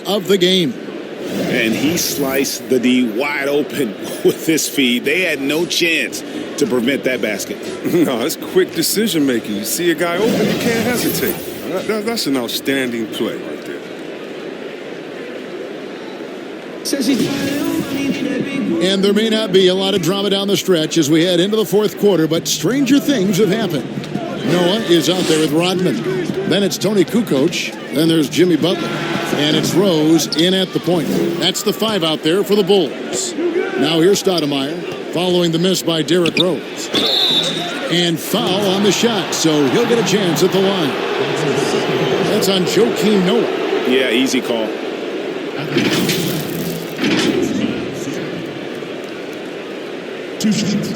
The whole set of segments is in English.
of the game. And he sliced the D wide open with his feed. They had no chance to prevent that basket. No, that's quick decision making. You see a guy open, you can't hesitate. That's an outstanding play right there. And there may not be a lot of drama down the stretch as we head into the fourth quarter, but stranger things have happened. Noah is out there with Rodman. Then it's Tony Kukoc. Then there's Jimmy Butler. And it's Rose in at the point. That's the 5 out there for the Bulls. Now here's Stoudemire following the miss by Derrick Rose. And foul on the shot, so he'll get a chance at the line. That's on Joakim Noah. Yeah, easy call. Two shots.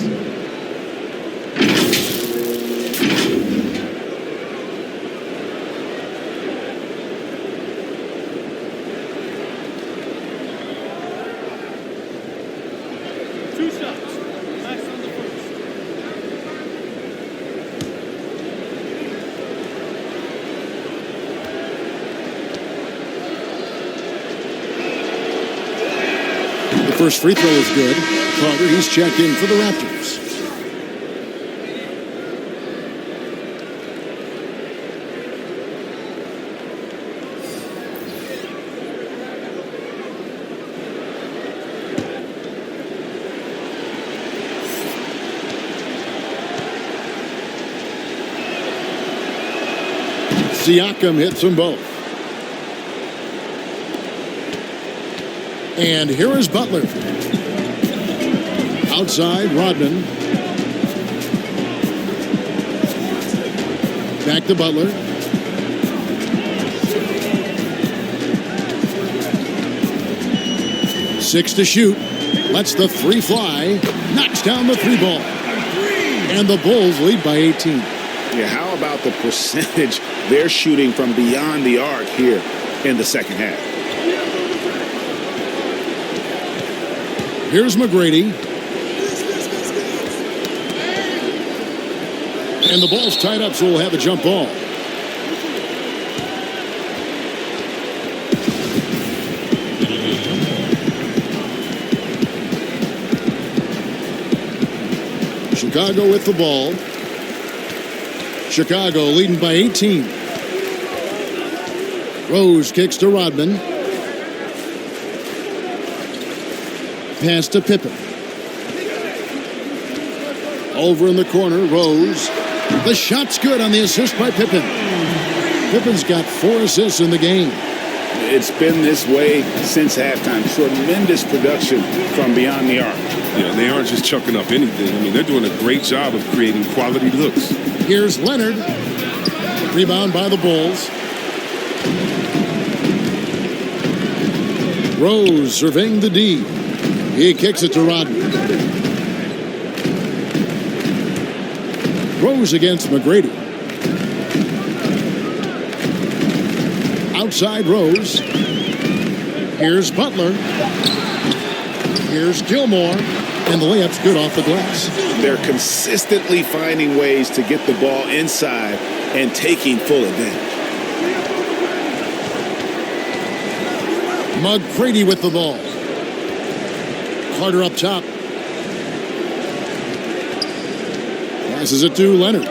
First free throw is good. Carter, he's checked in for the Raptors. Siakam hits them both. And here is Butler. Outside, Rodman. Back to Butler. Six to shoot. Lets the 3 fly. Knocks down the 3 ball. And the Bulls lead by 18. Yeah, how about the percentage they're shooting from beyond the arc here in the second half? Here's McGrady. And the ball's tied up, so we'll have a jump ball. Chicago with the ball. Chicago leading by 18. Rose kicks to Rodman. Pass to Pippen. Over in the corner, Rose. The shot's good on the assist by Pippen. Pippen's got 4 assists in the game. It's been this way since halftime. Tremendous production from beyond the arc. Yeah, they aren't just chucking up anything. I mean, they're doing a great job of creating quality looks. Here's Leonard. Rebound by the Bulls. Rose surveying the D. He kicks it to Rodman. Rose against McGrady. Outside Rose. Here's Butler. Here's Gilmore. And the layup's good off the glass. They're consistently finding ways to get the ball inside and taking full advantage. McGrady with the ball. Carter up top. Passes it to Leonard.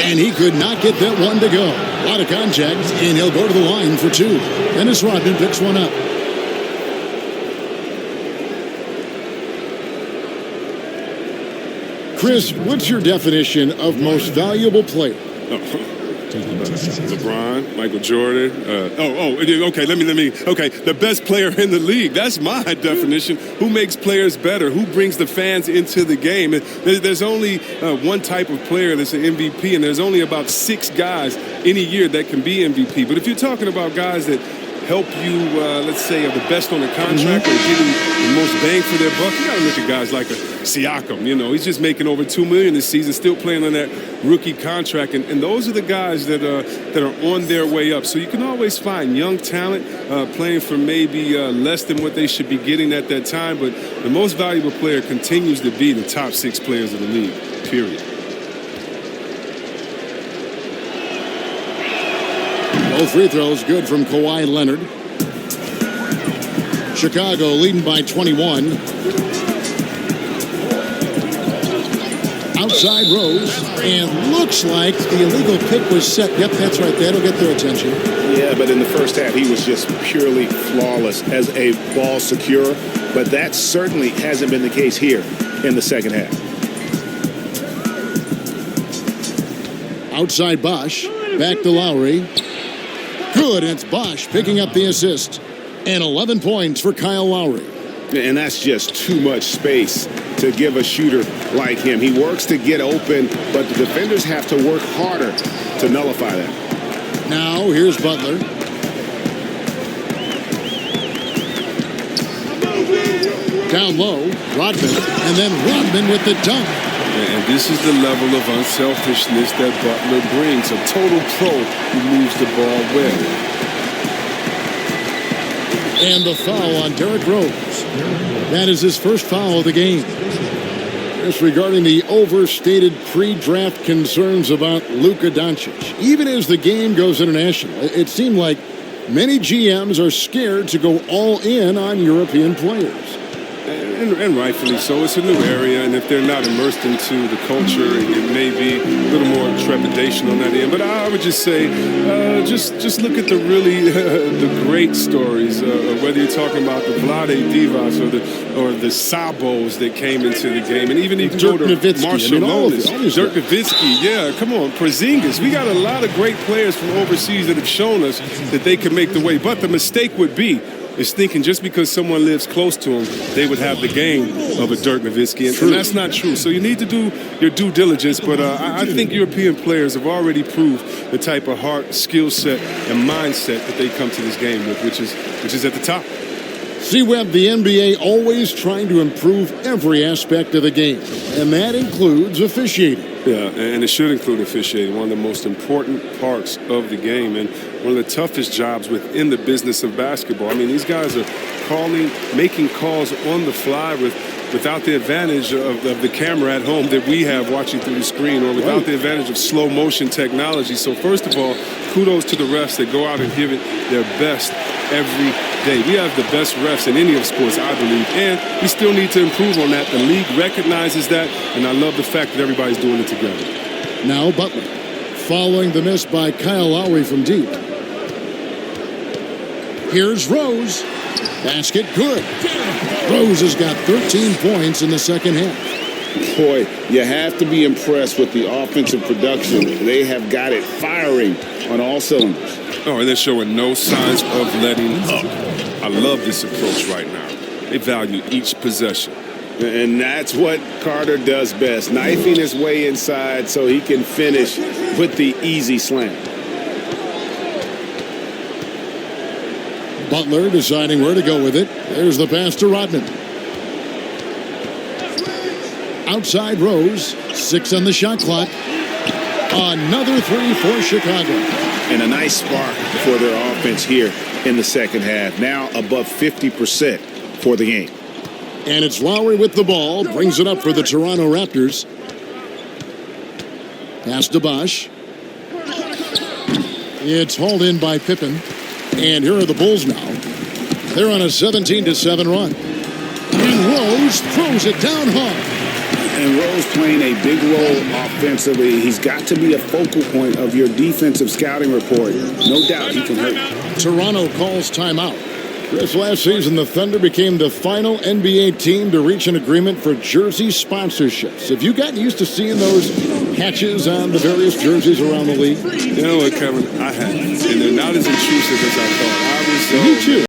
And he could not get that one to go. A lot of contact, and he'll go to the line for 2. Dennis Rodman picks one up. Chris, what's your definition of most valuable player? LeBron, Michael Jordan. Okay, let me. Okay, the best player in the league. That's my definition. Who makes players better? Who brings the fans into the game? There's only one type of player that's an MVP, and there's only about 6 guys in a year that can be MVP. But if you're talking about guys that help you, let's say, are the best on the contract or getting the most bang for their buck, you got to look at guys like a Siakam. You know, he's just making over $2 million this season, still playing on that rookie contract, and those are the guys that are on their way up. So you can always find young talent playing for maybe less than what they should be getting at that time, but the most valuable player continues to be the top 6 players of the league, period. Both free throws good from Kawhi Leonard. Chicago leading by 21. Outside Rose, and looks like the illegal pick was set. Yep, that's right. That'll get their attention. Yeah, but in the first half, he was just purely flawless as a ball securer. But that certainly hasn't been the case here in the second half. Outside Bosch, back to Lowry. Good, and it's Bosch picking up the assist. And 11 points for Kyle Lowry. And that's just too much space to give a shooter like him. He works to get open, but the defenders have to work harder to nullify that. Now, here's Butler. Down low, Rodman, and then Rodman with the dunk. And this is the level of unselfishness that Butler brings. A total pro who moves the ball well. And the foul on Derrick Rose. That is his first foul of the game. Regarding the overstated pre-draft concerns about Luka Doncic. Even as the game goes international, it seemed like many GMs are scared to go all in on European players. And rightfully so. It's a new area, and if they're not immersed into the culture, it may be a little more trepidation on that end. But I would just say, just look at the really the great stories. Whether you're talking about the Vlade Divas or the Sabos that came into the game, and even Dirk go to Nowitzki. Marshall Dirk Nowitzki. Yeah, come on, Porzingis. We got a lot of great players from overseas that have shown us that they can make the way. But the mistake would be is thinking just because someone lives close to him, they would have the game of a Dirk Nowitzki, and that's not true. So you need to do your due diligence, but I think European players have already proved the type of heart, skill set, and mindset that they come to this game with, which is at the top. C-Web, the NBA always trying to improve every aspect of the game, and that includes officiating. Yeah, and it should include officiating, one of the most important parts of the game and one of the toughest jobs within the business of basketball. I mean, these guys are making calls on the fly without the advantage of the camera at home that we have watching through the screen, or without the advantage of slow motion technology. So first of all, kudos to the refs that go out and give it their best every day. We have the best refs in any of sports, I believe, and we still need to improve on that. The league recognizes that, and I love the fact that everybody's doing it together. Now Butler, following the miss by Kyle Lowry from deep. Here's Rose. Basket good. Rose has got 13 points in the second half. Boy, you have to be impressed with the offensive production. They have got it firing on all cylinders. Oh, and they're showing no signs of letting up. I love this approach right now. They value each possession. And that's what Carter does best, knifing his way inside so he can finish with the easy slam. Butler deciding where to go with it. There's the pass to Rodman. Outside Rose, 6 on the shot clock. Another three for Chicago. And a nice spark for their offense here in the second half. Now above 50% for the game. And it's Lowry with the ball. Brings it up for the Toronto Raptors. Pass to Bosch. It's hauled in by Pippen. And here are the Bulls now. They're on a 17-7 run. And Rose throws it down hard. And Rose playing a big role offensively. He's got to be a focal point of your defensive scouting report. No doubt he can hurt. Toronto calls timeout. This last season, the Thunder became the final NBA team to reach an agreement for jersey sponsorships. Have you gotten used to seeing those patches on the various jerseys around the league? You know what, Kevin? I have. And they're not as intrusive as I thought. Me too.